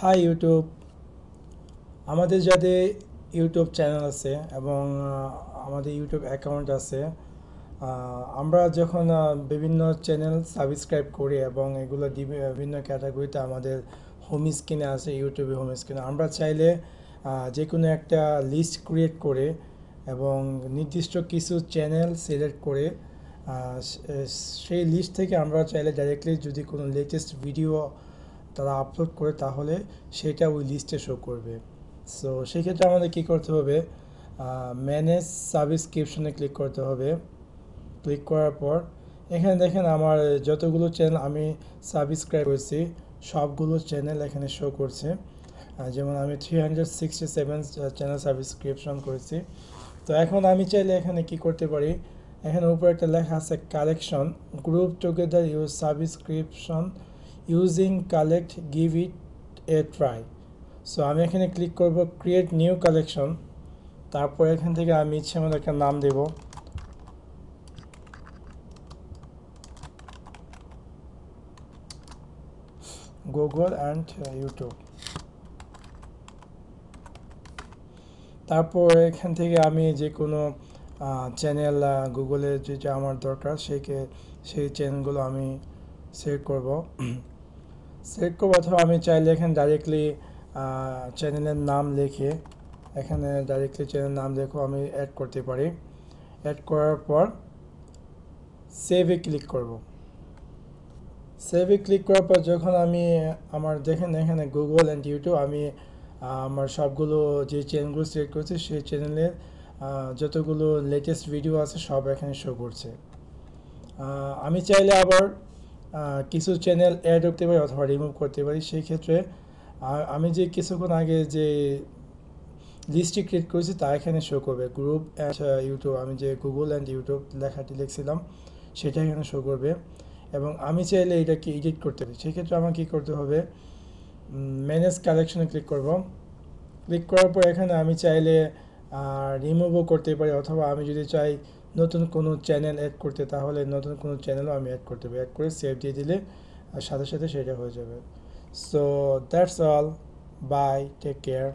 High YouTube. আমাদের যাদের YouTube channel আছে এবং আমাদের ইউটিউব অ্যাকাউন্ট আছে, আমরা যখন বিভিন্ন চ্যানেল সাবস্ক্রাইব করি এবং এগুলো বিভিন্ন ক্যাটাগরিতে আমাদের হোম স্ক্রিনে আছে, ইউটিউবে হোম স্ক্রিনে আমরা চাইলে যে কোনো একটা লিস্ট ক্রিয়েট করে এবং নির্দিষ্ট কিছু চ্যানেল সিলেক্ট করে সেই লিস্ট থেকে আমরা চাইলে ডাইরেক্টলি যদি কোনো লেটেস্ট ভিডিও তারা আপলোড করে তাহলে সেটা ওই লিস্টে শো করবে। সো সেক্ষেত্রে আমাদের কী করতে হবে, ম্যানেজ সাবস্ক্রিপশনে ক্লিক করতে হবে। ক্লিক করার পর এখানে দেখেন আমার যতগুলো চ্যানেল আমি সাবস্ক্রাইব করেছি সবগুলো চ্যানেল এখানে শো করছে। যেমন আমি 367 চ্যানেল সাবস্ক্রিপশন করেছি। তো এখন আমি চাইলে এখানে কি করতে পারি, এখানে উপরে একটা লেখা আছে collection, group together use subscription using collect, give it A try. So আমি এখানে ক্লিক করব ক্রিয়েট নিউ কালেকশন। তারপর এখান থেকে আমি ইচ্ছে মতো একটা নাম দেব। Google and YouTube. তারপর এখান থেকে আমি যে কোনো চ্যানেল গুগলে যেটা আমার দরকার সেই চ্যানেলগুলো আমি সিলেক্ট করব। অথবা আমি চাইলে এখানে ডাইরেক্টলি চ্যানেলের নাম লিখে এখানে ডাইরেক্টলি চ্যানেলের নাম লিখেও আমি অ্যাড করতে পারি। অ্যাড করার পর সেভে ক্লিক করব। সেভে ক্লিক করার পর যখন আমি আমার দেখেন এখানে গুগল অ্যান্ড ইউটিউব, আমি আমার সবগুলো যে চ্যানেলগুলো সিলেক্ট করেছি সেই চ্যানেলের যতগুলো লেটেস্ট ভিডিও আছে সব এখানে শো করছে। আমি চাইলে আবার কিছু চ্যানেল অ্যাড করতে পারি অথবা রিমুভ করতে পারি। সেই ক্ষেত্রে আমি যে কিছুক্ষণ আগে যে লিস্টটি ক্রিয়েট করেছি তা এখানে শো করবে। গ্রুপ অ্যান্ড ইউটিউব, আমি যে গুগল অ্যান্ড ইউটিউব লেখাটি লিখছিলাম সেটা এখানে শো করবে। এবং আমি চাইলে এটাকে এডিট করতে পারি। সেক্ষেত্রে আমার কী করতে হবে, ম্যানেজ কালেকশনে ক্লিক করব। ক্লিক করার পর এখানে আমি চাইলে রিমুভও করতে পারি অথবা আমি যদি চাই নতুন কোনো চ্যানেল অ্যাড করতে তাহলে নতুন কোনো চ্যানেলও আমি অ্যাড করতে পারি। অ্যাড করে সেভ দিয়ে দিলে সাথে সাথে সেটা হয়ে যাবে। So that's all, bye, take care.